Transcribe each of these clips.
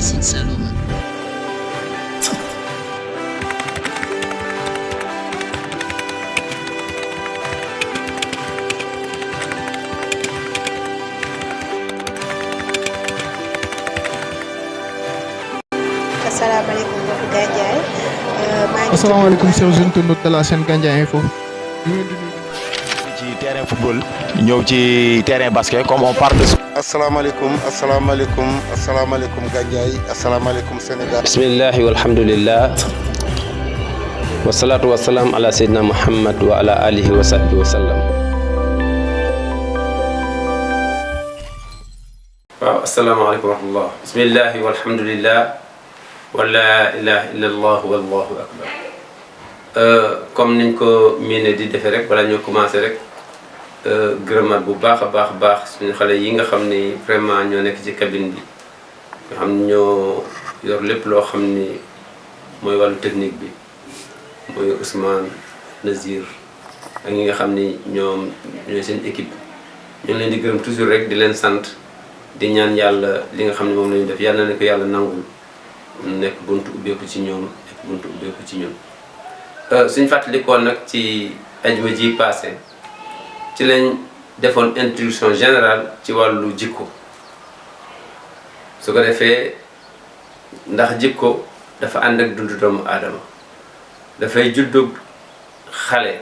Sine Saloum. Asalaamaaleykum mbokki Gandiaye. asalaamaaleykum chers internautes de la chaîne Gandiaye Info. ci terrain football ñëw ci terrain basket comme on parle de. asalaamaaleykum Gandiaye asalaamaaleykum Sénégal. bismillahi walhamdulillah wasalaatu wasalaam ala sayyidina Muhammad wa ala alihi wa sahbihi wa sallam. waaw asalaamaaleykum wa rahmatullah. bismillahi walhamdulillah wa la ilaha illa allah wallahu akbar. comme niñ ko miine di defee rek wala ñoo commencé rek gërëmaat bu baax a baax suñu xale yi nga xam ni vraiment ñoo nekk ci cabine bi nga xam ni ñoo yor lépp loo xam ni mooy wàllu technique bi mooy Ousmane Nazir ak ñi nga xam ni ñoom ñooy seen équipe ñu ngi leen di gërëm toujours rek di leen sant di ñaan yàlla li nga xam ne moom la ñu def yàlla na ko yàlla nangul nekk buntu ubbeeku ci ñoom nekk buntu ubbeeku ci ñun. suñ fàttalikoon nag ci ajuma ji passé ci lañ defoon introduction générale ci wàllu jikko su ko defee ndax jikko dafa ànd ak dundu doomu aadama dafay juddug xale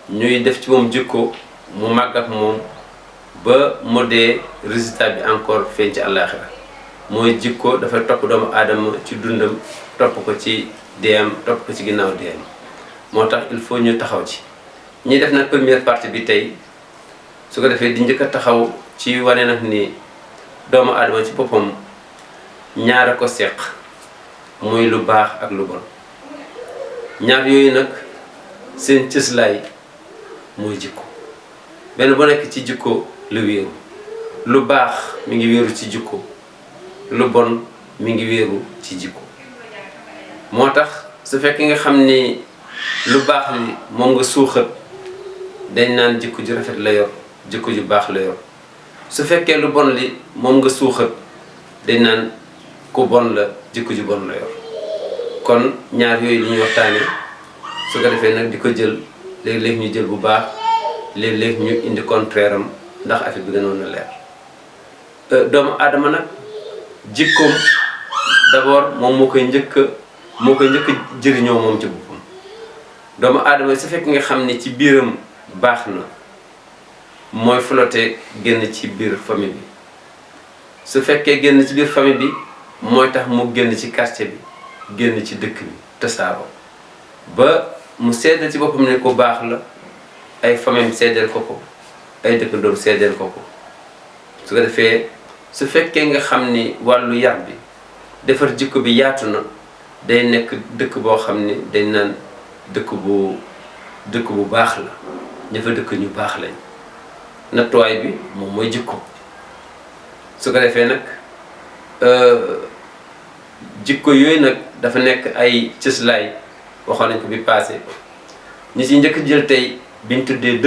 ñuy def ci moom jikko mu màgg ak moom ba mu dee résultat bi encore feeñ ci àllaaxira mooy jikko dafay topp doomu aadama ci dundam topp ko ci deem topp ko ci ginnaaw deem moo tax il faut ñu taxaw ci ñi def nag première partie bi tey su ko defee di njëkk a taxaw ci wane nag ni doomu aadama ci boppam ñaar a ko seq muy lu baax ak lu bon ñaar yooyu nag seen cëslaay mooy jikko benn bu nekk ci jikko lu wéeru lu baax mi ngi wéeru ci jikko lu bon mi ngi wéeru ci jikko moo tax su fekkee nga xam ni lu baax li moom nga suuxat dañ naan jikko ju rafet la yor jikko ju baax la yor su fekkee lu bon li moom nga suuxat dañ naan ku bon la jikko ju bon la yor kon ñaar yooyu li ñuy waxtaane su ko defee nag di ko jël léeg-léeg ñu jël bu baax léeg-léeg ñu indi contraire am ndax affaire bi gënoon a leer doomu aadama nag jikkoom d'abord moom moo koy njëkk jëriñoo moom ci boppam doomu aadama su fekk nga xam ni ci biiram baax na mooy flotte génn ci biir famille bi su fekkee génn ci biir famille bi mooy tax mu génn ci quartier bi génn ci dëkk bi tasaaroo ba mu seddal ci boppam ne ko baax la ay famille seddal ko ko ay dëkkandoom seddal ko ko su ko defee su fekkee nga xam ni wàllu yar bi defar jikko bi yaatu na day nekk dëkk boo xam ni dañ naan dëkk bu baax la ña fa dëkk ñu baax lañ nattuwaay bi moom mooy jikko su ko defee nag jikko yooyu nag dafa nekk ay cëslaay waxoon nañ ko bi passé ñi ci njëkk jël tey biñ tuddee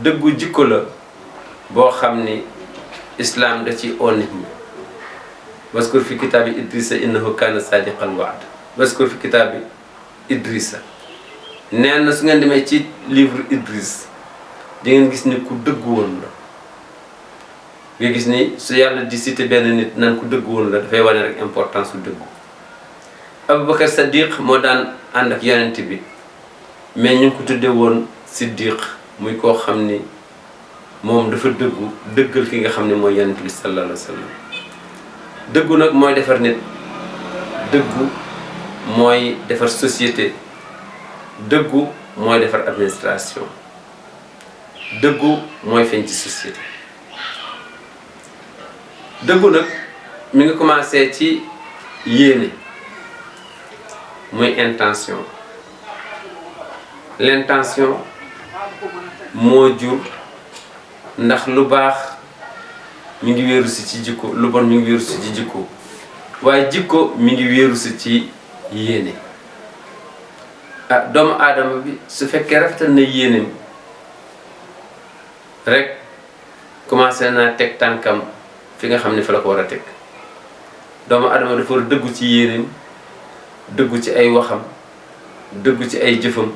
dëggu jikko la boo xam ni islam da ci oo nit ñi waskur fi kitaabi Idrissa innahu kaana sadiqal waad waskur fi kitaabi Idrissa nee na su ngeen demee ci livre Idriss di ngeen gis ni ku dëggu woon la nga gis ni su yàlla di cité benn nit nan ku dëggu woon la dafay wane rek importance su dëggu Aboubacar Sadiq moo daan ànd ak yonent bi mais ñu ngi ko tuddee woon Siddiq muy koo xam ni moom dafa dëggal ki nga xam ne mooy yonent bi sallallahu alayhi wa sallam dëggu nag mooy defar nit dëggu mooy defar société dëggu mooy defar administration dëggu mooy feeñ ci société dëggu nag mi ngi commencé ci yéene muy intention l'intention moo jur ndax lu baax mi ngi wéeru si ci jikko lu bon mi ngi wéeru si ci jikko waaye jikko mi ngi wéeru si ci yéene doomu aadama bi su fekkee rafetal na yéeneem rek commencé naa teg tànkam fi nga xam ne fa la ko war a teg doomu adama dafa war a dëggu ci yéeneem dëggu ci ay waxam dëggu ci ay jëfam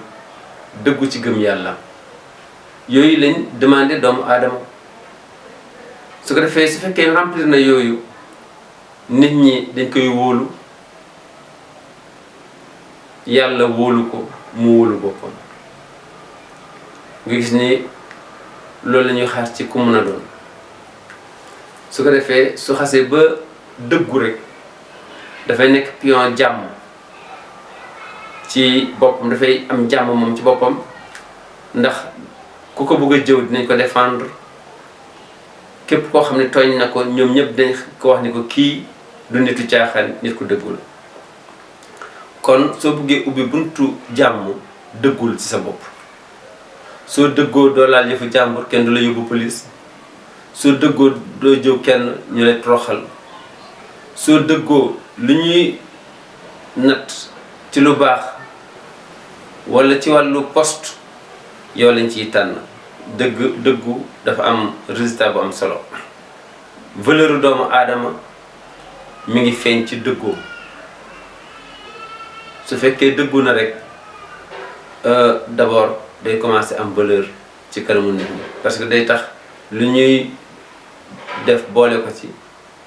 dëggu ci gëm yàlla yooyu lañ demandé doomu aadama su ko defee su fekkee remplir na yooyu nit ñi dañ koy wóolu yàlla wóolu ko mu wóolu boppam nga gis ni loolu la ñuy xaar ci ku mun a doon su ko defee su xasee ba dëggu rek dafay nekk pion jàmm ci boppam dafay am jàmm moom ci boppam ndax ku ko bëgg a jëw dinañ ko défendre képp koo xam ne tooñ na ko ñoom ñëpp dañ ko wax ni ko kii du nitu caaxaan nit ku dëggul kon soo bëggee ubbi buntu jàmm dëggul ci sa bopp soo dëggoo doo laal yëfu jàmbur kenn du la yóbbu police soo dëggoo doo jëw kenn ñu lay toroxal soo dëggoo lu ñuy natt ci lu baax walla ci wàllu poste yow lañ ciy tànn dëggu dafa am résultat bu am solo valeur doomu aadama mi ngi feeñ ci dëggoo su fekkee dëggu na rek d'abord day commencer am valeur ci kanamu nit ñi parce que day tax lu ñuy def boole ko ci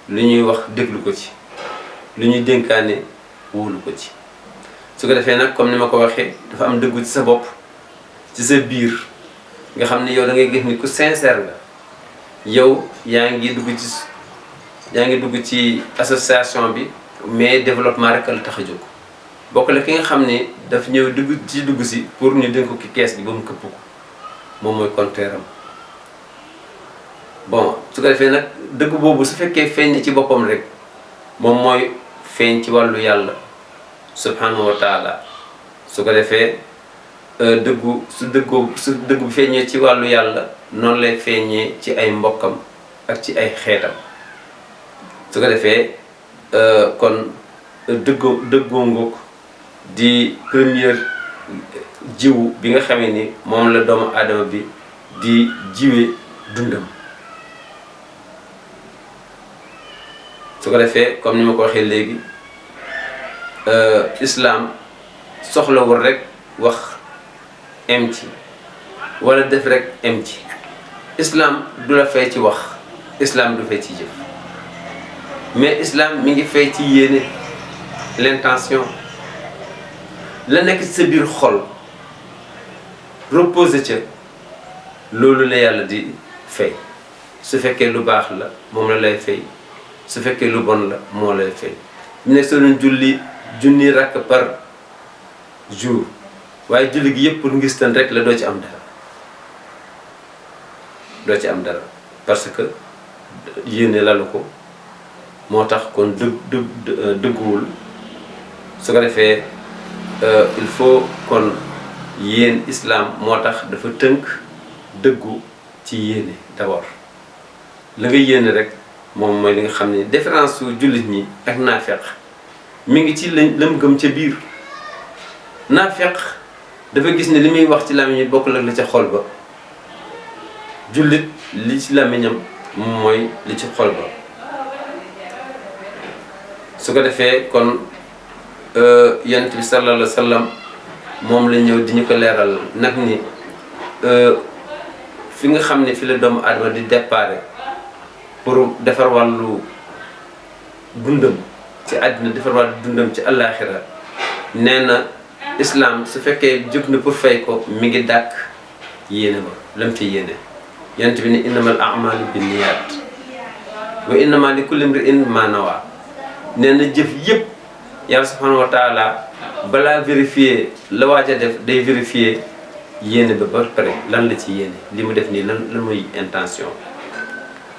lu ñuy wax déglu ko ci lu ñuy dénkaane wóolu ko ci su ko defee nag comme ni ma ko waxee dafa am dëggu ci sa bopp ci sa biir nga xam ne yow da ngay gis ni ku sincère la yow yaa ngi dugg ci association bi mais développement rek la tax a jóg bokk la ki nga xam ne daf ñëw dugg si pour ñu dénk ko ki kees gi ba mu këpp ko moom mooy contraire am bon su ko defee nag dëgg boobu su fekkee feeñ ci boppam rek moom mooy feeñ ci wàllu yàlla subhanahu wa taala su ko defee su dëggu feeñee ci wàllu yàlla noonu lay feeñee ci ay mbokkam ak ci ay xeetam su ko defee kon dëggoo ngoog di première jiwu bi nga xamee ni moom la doomu aadama bi di jiwe dundam su ko defee comme ni ma ko waxee léegi islam soxlawul rek wax em ci wala def rek em ci islam du la fay ci wax islam du fay ci jëf mais islam mi ngi fay ci yéene l'intention la nekk ci sa biir xol reposé ca loolu la yàlla di fay su fekkee lu baax la moom la lay fay su fekkee lu bon la moo lay fay ñu ne soo doon julli junni rakk par jour waaye julli gi yëpp pour ngistan rek la doo ci am dara parce que yéene lalu ko moo tax kon dëgguwul su ko defee il faut kon yéen islam moo tax dafa tënk dëggu ci yéene d'abord la nga yéene rek moom mooy li nga xam ne différence su jullit ñi ak naafeq mi ngi ci lam gëm ca biir naafeq dafa gis ne li muy wax ci làmmiñ yi bokkul ak la ca xol ba jullit li ci làmmiñam moom mooy li ci xol ba su ko defee kon yonent bi sallallahu alayhi wa sallam moom la ñëw di ñu ko leeral nag ni fi nga xam ne fi la doomu aadama di déparé pour defar wàllu dundam ci àddina defar wàllu dundam ci àllaaxira nee na islam su fekkee jóg na pour fay ko mi ngi dàkk yéene ba lam ci yéene yonent bi ne innamal a'maalu binniyaat wa innamaa li kulli imri'in maa nawaa nee na jëf yëpp yàlla subhanahu wa taala balaa vérifier la waaj a def day vérifier yéene ba pare lan la ci yéene li mu def nii lan mooy intention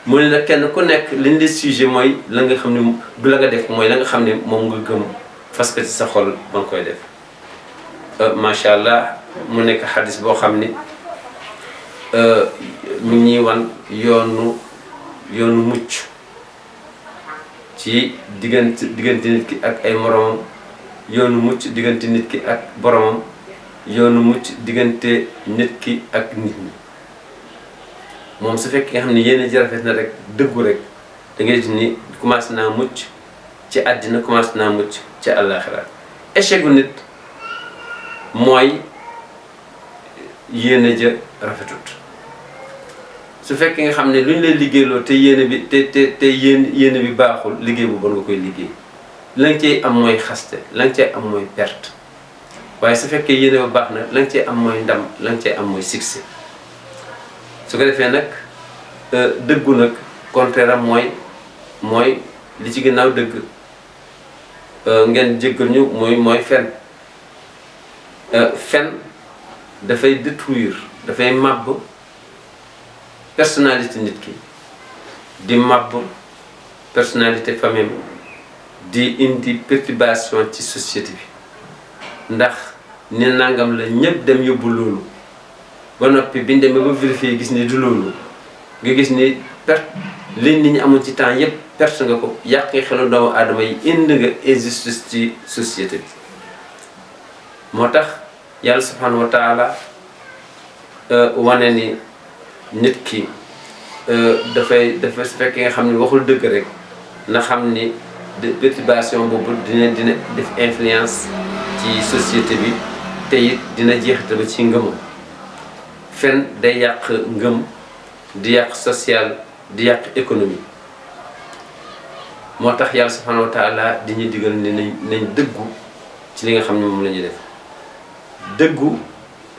mu ne nag kenn ku nekk liñ di sujet mooy la nga xam ne du la nga def mooy la nga xam ne moom nga gëm fas ko ci sa xol ba nga koy def macha allah mu nekk xadis boo xam ni mu ngi ñuy wan yoonu mucc ci diggante nit ki ak ay moromam yoonu mucc diggante nit ki ak boromam yoonu mucc diggante nit ki ak nit ñi moom su fekkee nga xam ne yéene ji rafet na rek dëggu rek da ngay gis ni commencé naa mucc ci àddina commencé naa mucc ci àllaaxira échec gu nit mooy yéene ja rafetut su fekkee nga xam ne lu ñu lay liggéeyloo te yéene bi te yéene bi baaxul liggéey bu bon nga koy liggéey la nga cay am mooy xaste la nga cay am mooy perte waaye su fekkee yéene ba baax na la nga cay am mooy ndam la nga cay am mooy succès su ko defee nag dëggu nag contraire am mooy li ci ginnaaw dëgg ngeen jéggal ñu mooy fen fen dafay détruire dafay màbb personnalité nit ki di màbb personnalité famille di indi perturbation ci société bi ndax ni nangam la ñëpp dem yóbbu loolu ba noppi biñ demee ba vérifier gis ni du loolu nga gis ni perte li nit ñi amoon ci temps yëpp perte nga ko yàq nga xelu doomu aadama yi indi nga injustice ci société bi moo tax yàlla subhanahu wa taala wane ni nit ki dafay su fekkee nga xam ne waxul dëgg rek na xam ni perturbation boobu dina def influence ci société bi te it dina jeexital ba ci ngëmam fen day yàq ngëm di yàq social di yàq économie moo tax yàlla subhanahu wa taala di ñu digal ni nañ dëggu ci li nga xam ne moom la ñuy def dëggu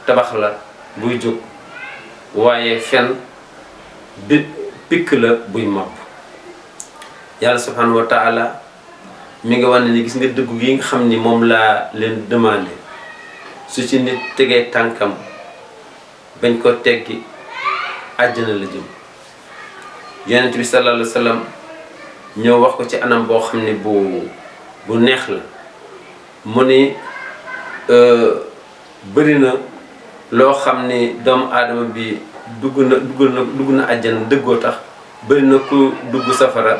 tabax la buy jóg waaye fen bi pikk la buy màbb yàlla subhanahu wa taala mi nga wane ni gis nga dëggu gi nga xam ni moom laa leen demandé su ci nit tegee tànkam bañ ko teggi àjjana la jëm yonent bi sallallahu alayhi wa sallam ñëw wax ko ci anam boo xam ne bu neex la mu ni bëri na loo xam ni doomu aadama bi dugg na àjjana dëggoo tax bëri na ku dugg safara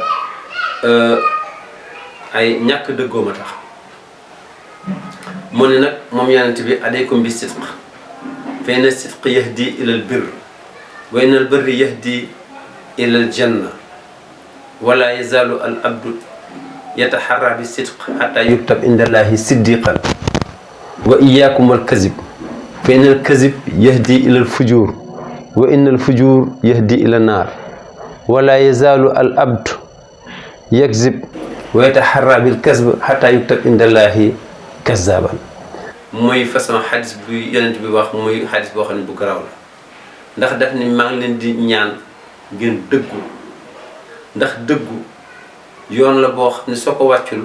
ay ñàkk dëggoo ma tax mu ne nag moom yonent bi aleykum bi sidq fa inna sidq yahdi ila al birr wa inna al birri yahdi ila al janna wala yazalu al abdu yataharra bi sidq hatta yuktab inda allahi siddiqan wa iyyakum al kazib fa inna al kazib yahdi ila al fujur wa inna al fujur yahdi ila naar wala yazalu al abdu yakzib wa yataharra bil kasb hatta yuktab inda allahi kazaban muy façon xadis bu yonent bi wax muy xadis boo xam ne bu garaaw la ndax daf ni maa ngi leen di ñaan ngeen dëggu ndax dëggu yoon la boo xam ne soo ko wàccul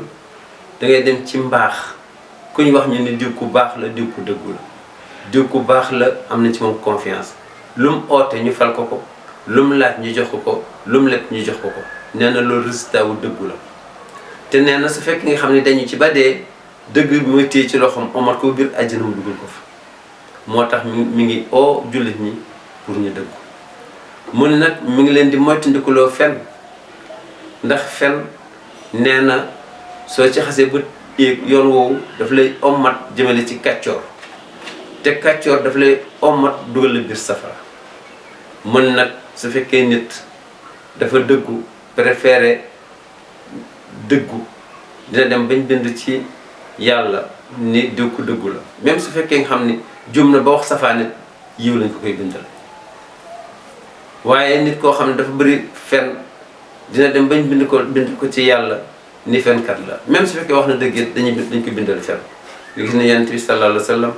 da ngay dem ci mbaax ku ñu wax ñu ne diw ku baax la diw ku dëggu la diw ku baax la am na ci moom confiance lu mu oote ñu fal ko ko lu mu laaj ñu jox ko lu mu lekk ñu jox ko nee na loolu résultat wu dëggu la te nee na su fekk nga xam ne dañu ci ba dee dëgg bi mooy téye ci loxoom omat ko biir àjjana mu dugal ko fa moo tax mi ngi oo jullit ñi pour ñu dëggu mu ne nag mi ngi leen di moytandikuloo fen ndax fen nee na soo ci xasee ba yéeg yoon woowu daf lay omat jëmale ci kàccoor te kàccoor daf lay omat dugal la biir safara mu ne nag su fekkee nit dafa dëggu préféré dëggu dina dem bañ bind ci yàlla ni diw ku dëggu la même su fekkee nga xam ni jum na ba wax safaa nit yiw lañ ko koy bindal waaye nit koo xam ne dafa bëri fen dina dem bañ bind ko ci yàlla ni fenkat la même su fekkee wax na dëgg it dañ ko bindal fen nga gis ne yonent bi sallallahu alayhi wa sallam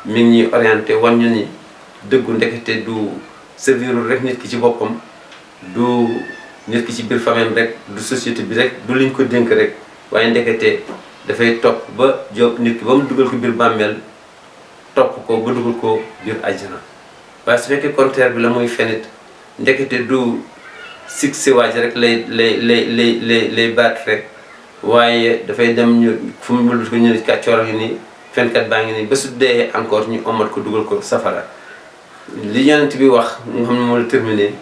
mi ngi ñuy orienté wan ñu ni dëggu ndekete du servirul rek nit ki ci boppam du nit ki ci biir famille rek du société bi rek du liñ ko dénk rek waaye ndekete dafay topp ba jóg nit ki ba mu dugal ko biir bàmmeel topp ko ba dugal ko biir àjjana waaye su fekkee contraire bi la muy fenit ndekete du succès waaj rek lay baat rek waaye dafay dem ñu fu mu ko ñu ne kàccoor ngi nii fenkat baa ngi nii ba su dee encore ñu omat ko dugal ko safara li yonent bi wax nga xam ne moo la terminé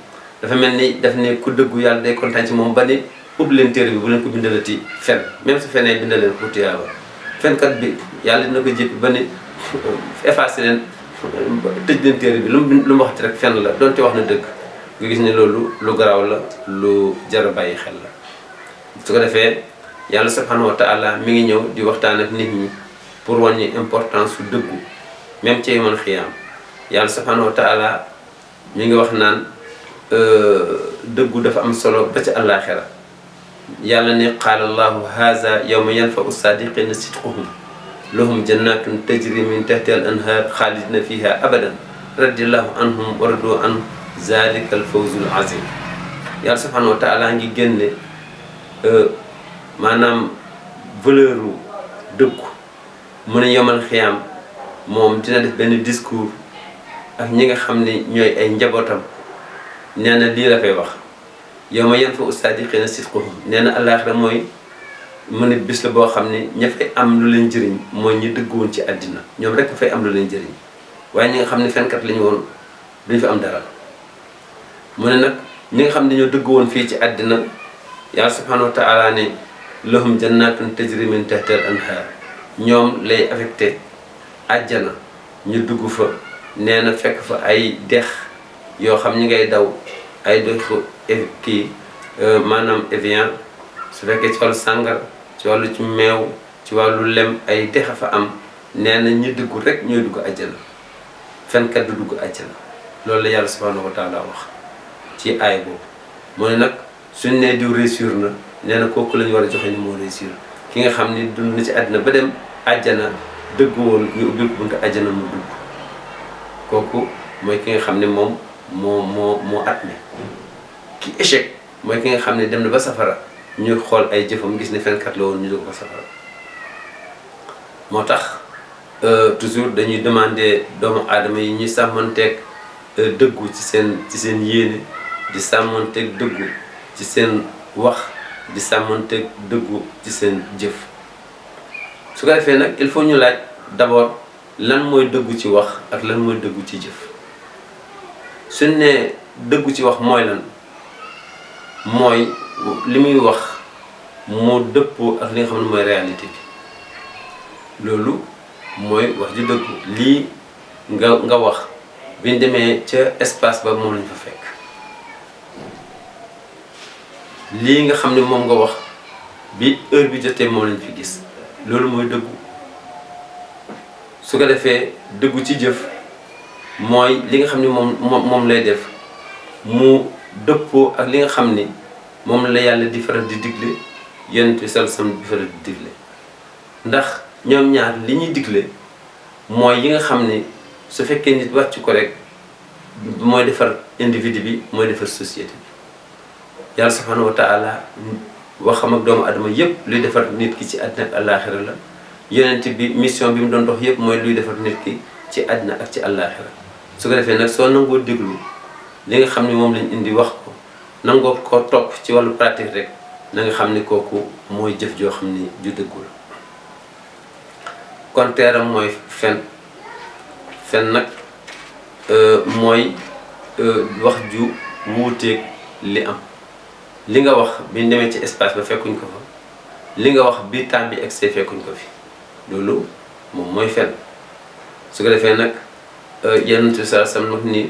dafa mel ni daf ne ku dëggu yàlla day kontaan ci moom ba ni ubbi leen téere bi bu leen ko bindalati fen même su fenee bindal leen ko tiyaaba fenkat bi yàlla dina ko jéppi ba ni effacé leen tëj leen téere bi lu mu waxati rek fenn la donte wax na dëgg nga gis ne loolu lu garaaw la lu jar a bàyyi xel la su ko defee yàlla subhanahu wa taala mi ngi ñëw di waxtaan ak nit ñi pour wàññi importance su dëggu même ci yawmal xiyaam yàlla subhanahu wa taala mi ngi wax naan dëggu dafa am solo ba ci àllaaxira yàlla ne qaala allahu haza yawma yanfau sadiqina sidquhum lahum jannatun tajri min tahtiha al anhar xaalidina fiha abadan radiallahu anhum wa radu an zalika al fawzul azim yàlla subhanahu wa taala ngi génne maanaam valeur u dëggu mu ne yomal xiyaam moom dina def benn discours ak ñi nga xam ne ñooy ay njabootam nee na lii la fay wax yawma yanfa'u saadiqiina sidquhum nee na àllaaxira mooy mu ne bis la boo xam ne ña fay am lu leen jëriñ mooy ñi dëgg woon ci àddina ñoom rek fay am lu leen jëriñ waaye ñi nga xam ne fenkat lañu woon duñu fi am dara mu ne nag ñi nga xam ne ñoo dëgg woon fii ci àddina yàlla subhanahu wa taala ne lahum jannatun tajri min tahtiha al anhar ñoom lay affecté àjjana ñu dugg fa nee na fekk fa ay dex yoo xam ñi ngay daw ay dexu kii maanaam Evian su fekkee ci wàllu sàngar ci wàllu ci meew ci wàllu lem ay dex fa am nee na ñi dugg rek ñooy dugg àjjana fenkat du dugg àjjana loolu la yàlla subhanahu wa taala wax ci aay boobu mu ne nag suñ nee diw réussir na nee na kooku la ñu war a joxe ni moo réussir ki nga xam ni dund na ci àddina ba dem àjjana dëgg woon ñu ubbil ko buntu àjjana mu dugg kooku mooy ki nga xam ne moom moo at mi ki échec mooy ki nga xam ne dem na ba safara ñu xool ay jëfam gis ne fenkat la woon ñu dugg ko safara moo tax toujours dañuy demander doomu aadama yi ñuy sàmmanteeg dëggu ci seen yéene di sàmmanteeg dëggu ci seen wax di sàmmanteeg dëggu ci seen jëf su ko defee nag il faut ñu laaj d'abord lan mooy dëggu ci wax ak lan mooy dëggu ci jëf suñ ne dëggu ci wax mooy lan mooy li muy wax moo dëppoo ak li nga xam ne mooy réalité bi loolu mooy wax ju dëggu lii nga wax biñ demee ca espace ba moom lañ fa fekk lii nga xam ne moom nga wax bi heure bi jotee moom lañ fi gis loolu mooy dëggu su ko defee dëggu ci jëf mooy li nga xam ne moom lay def mu dëppoo ak li nga xam ni moom la yàlla di faral di digle yonent bi sallallahu alayhi wasallam di faral di digle ndax ñoom ñaar li ñuy digle mooy yi nga xam ni su fekkee nit wàcc ko rek mooy defar individu bi mooy defar société bi yàlla subhanahu wa taala waxam ak doomu adama yépp luy defar nit ki ci àddina ak àllaaxira la yonent bi mission bi mu doon dox yépp mooy luy defar nit ki ci àddina ak ci àllaaxira su ko defee nag soo nangoo déglu li nga xam ne moom lañ indi wax ko nangoo ko topp ci wàllu pratique rek na nga xam ni kooku mooy jëf joo xam ni ju dëggu la contraire am mooy fen nag mooy wax ju wuuteeg li am li nga wax biñ demee ci espace ba fekkuñ ko fa li nga wax bi temps bi excès fekkuñ ko fi loolu moom mooy fen su ko defee nag Yonent bi sallallahu alayhi wasallam ni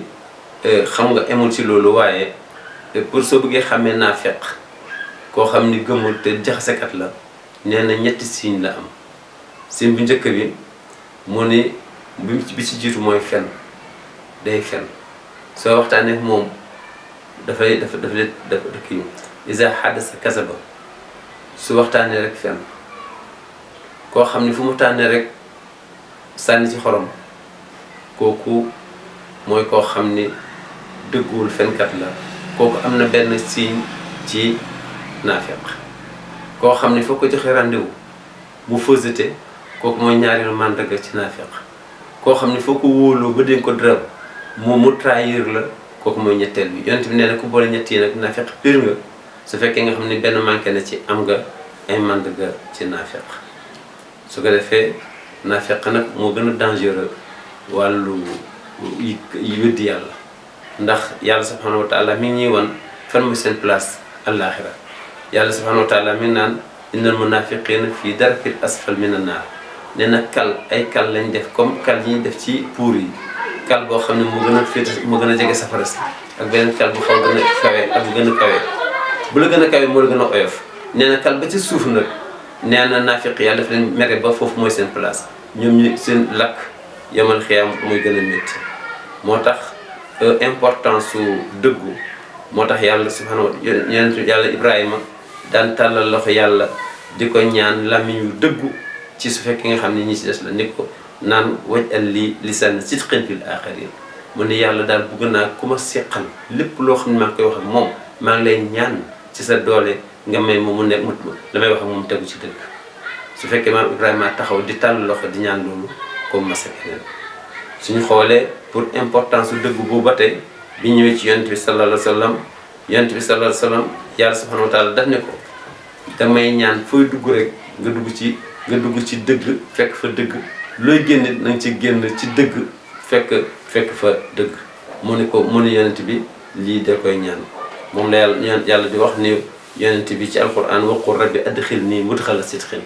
xam nga emul ci loolu waaye pour soo bëggee xàmmee naafeq koo xam ni gëmul te jaxasekat la nee na ñetti signe la am signe bu njëkk bi mu ni bi ci jiitu mooy fen day fen soo waxtaanee moom dafa kii isa xaddasa kasaba su waxtaanee rek fen koo xam ni fu mu tànnee rek sànni ci xorom kooku mooy koo xam ni dëgguwul fenkat la kooku am na benn signe ci naafeq koo xam ni foo ko joxe rendez-vous bu fausseté kooku mooy ñaareelu màndarga ci naafeq koo xam ni foo ko wóoloo ba dénk ko dërëm mu trahir la kooku mooy ñetteel bi yonent bi nee na ku boole ñett yi nag naafeq pire nga su fekkee nga xam ni benn manqué na ci am nga ay màndarga ci naafeq su ko defee naafeq nag moo gën a dangereux wàllu yi weddi yàlla ndax yàlla subhanahu wa taala mi ngi ñuy wan fan mooy seen place àllaaxira yàlla subhanahu wa taala mi ngi naan innal munafiqina fii darkil asfal minan naar nee na ay kal lañ def comme kal yi ñu def ci puur yi kal boo xam ne moo gën a féete moo gën a jege safara si ak beneen kal bu xaw gën a kawe ak bu gën a kawe bu la gën a kawe moo la gën a oyof nee na kal ba ci suuf nag nee na naafiq yàlla daf leen mere ba foofu mooy seen place ñoom ñu seen lakk yamal xiyam muy gën a métti moo tax importance su dëggu moo tax yàlla subhanahu yàlla Ibrahima daan tàllal loxo yàlla di ko ñaan làmmiñ yu dëggu ci su fekkee nga xam ne ñi ci des la ni ko naan waj al lii lisaan sidqin fil aaxirin mu ne yàlla daal bëgg naa ku ma seqal lépp loo xam ne maa ngi koy wax ak moom maa ngi lay ñaan ci sa doole nga may ma mu nekk damay wax ak moom tegu ci dëgg su fekkee maam Ibrahima taxaw di tàll loxo di ñaan loolu comme masa keneen suñu xoolee pour importance su dëgg boobu ba tey bi ñëwee ci yonent bi sallallahu alayhi wa sallam yonent bi sallallahu alayhi wa sallam yàlla subhanahu wa taala daf ne ko damay ñaan fooy dugg rek nga dugg ci dëgg fekk fa dëgg looy génn na nga ci génn ci dëgg fekk fa dëgg mu ne yonent bi lii da koy ñaan moom la yàlla di wax ni yonent bi ci alquran waqul rabbi adxilnii mudxala sidqin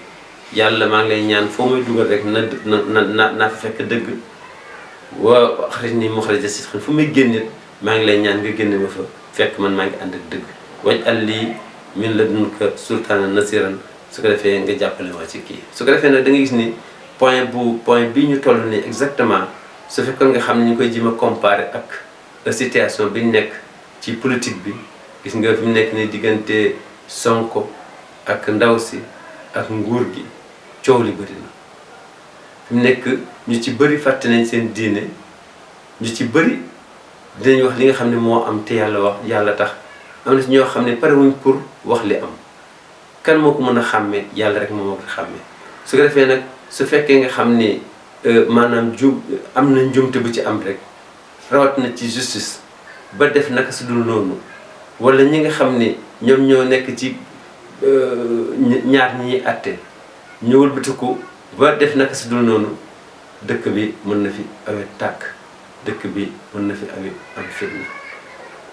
yàlla maa ngi lay ñaan foo may dugal rek na fa fekk dëgg wa axrijnii muxraja sidqin fu may génnit maa ngi lay ñaan nga génne ma fa fekk man maa ngi ànd ak dëgg waj'al lii min ladunka sultaanan nasiran su ko defee nga jàppale ma ci kii su ko defee nag da nga gis ni point bii ñu toll nii exactement su fekkoon nga xam ne ñu koy jéem a comparer ak situation bi ñu nekk ci politique bi gis nga fi mu nekk ni diggante Sonko ak ndaw si ak nguur gi coow li bëri na fi mu nekk ñu ci bëri fàtte nañ seen diine ñu ci bëri dinañ wax li nga xam ne moo am te yàlla tax am na ci ñoo xam ne parewuñ pour wax li am kan moo ko mën a xàmmee yàlla rek moo ko xàmmee su ko defee nag su fekkee nga xam ne maanaam am na njumte bu ci am rek rawat na ci justice ba def naka su dul noonu wala ñi nga xam ne ñoom ñoo nekk ci ñaar ñi àtte ñu wëlbatiku ba def naka su dul noonu dëkk bi mën na fi awe tàkk dëkk bi mën na fi awe am fitna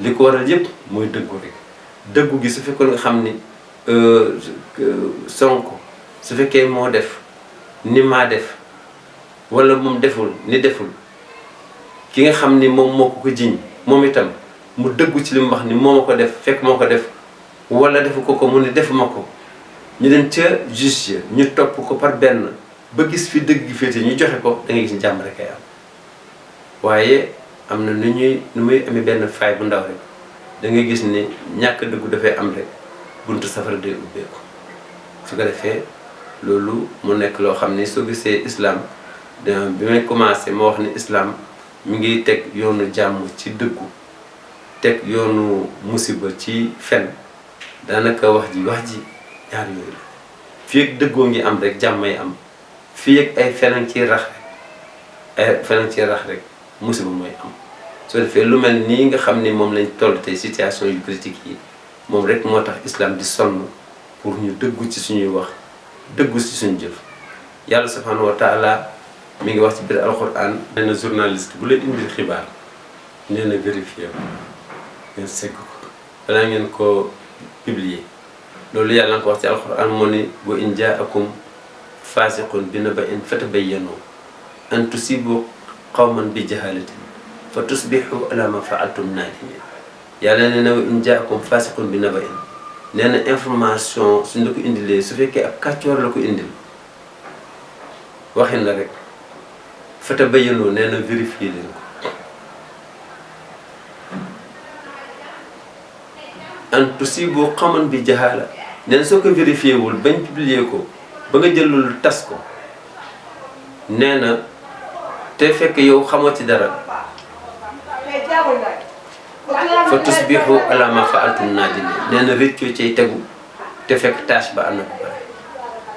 li ko waral yëpp mooy dëggu rek dëggu gi su fekkoon nga xam ni Sonko su fekkee moo def ni maa def wala moom deful ni deful ki nga xam ni moom moo ko jiñ moom itam mu dëggu ci li mu wax ni moo ma ko def fekk moo ko def wala defu ko mu ne defuma ko ñu dem ca juge ñu topp ko par benn ba gis fi dëgg gi féete ñu joxe ko da ngay gis jàmm rek ay am waaye am na nu muy amee benn faay bu ndaw rek da ngay gis ni ñàkk dëggu dafay am rek buntu safara day ubbeeku su ko defee loolu mu nekk loo xam ni soo gisee islam bi may commencé ma wax ni islam mi ngi teg yoonu jàmm ci dëggu teg yoonu musiba ci fen daanaka wax ji ñaar yooyu la fii ak dëggoo ngi am rek jàmmay am fii ak ay feneen ci rax rek musiba mooy am soo defee lu mel nii nga xam ni moom lañ toll tey situation yu critique yi moom rek moo tax islam di sonn pour ñu dëggu ci suñuy wax dëggu ci suñu jëf yàlla subhanahu wa taala mi ngi wax ci biir alquran nee na journaliste bu leen indil xibaar nee na vérifier ko ngeen segg ko balaa ngeen ko publier loolu yàlla nga ko wax ci alquran moo ni wa in jaakum fasiqun bi naba'in fatabayyanu an tusibu qawman bi jahalatin fa tusbihu ala ma fa'altum nadimin yàlla nee na wa in jaakum fasiqun bi naba'in nee na information suñ la ko indilee su fekkee ab kàccoor la ko indil waxin la rek fatabayyanu nee na vérifier leen ko an tusibu qawman bi jahala nee na soo ko vérifié wul bañ publier ko ba nga jëlul tas ko nee na te fekk yow xamoo ci dara fa tusbihu ala ma fa'altum nadimin nee na rëccoo cay tegu te fekk tâche ba am na ko pare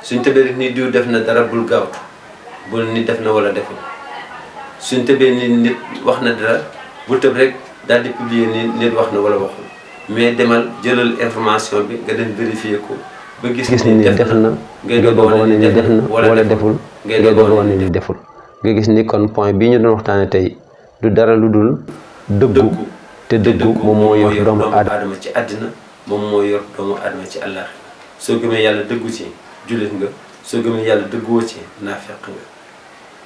suñ tëbee rek ni diw def na dara bul gaawtu bul ni def na wala deful suñ tëbee ni nit wax na dara bul tëb rek daal di publier ni nit wax na wala waxul mais demal jëlal information bi nga dem vérifier ko ba gis ni def na ngay doog a wane ni def na wala deful ngay doog a wane ni deful nga gis ni kon point bii ñu doon waxtaane tey du dara lu dul dëggu te dëggu moom moo yor doomu aadama ci àddina moom moo yor doomu aadama ci àllaaxira soo gëmee yàlla dëggu ci jullit nga soo gëmee yàlla dëgguwoo ci naafeq nga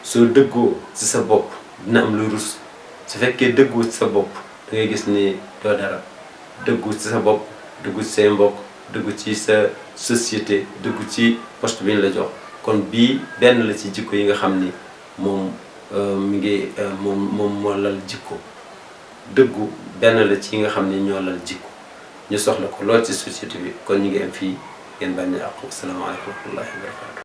soo dëggoo ci sa bopp dina am lu rus su fekkee dëgguwoo ci sa bopp da ngay gis ni doo dara dëggu ci sa bopp dëggu ci say mbokk dugg ci sa société dugg ci poste bi ñu la jox kon bii benn la ci jikko yi nga xam ni moom mi ngi moom moo lal jikko dëggu benn la ci yi nga xam ni ñoo lal jikko ñu soxla ko lool ci société bi kon ñu ngi am fii ngeen bañ a àqu asalaamaaleykum wa rahmatullahi wa barakatu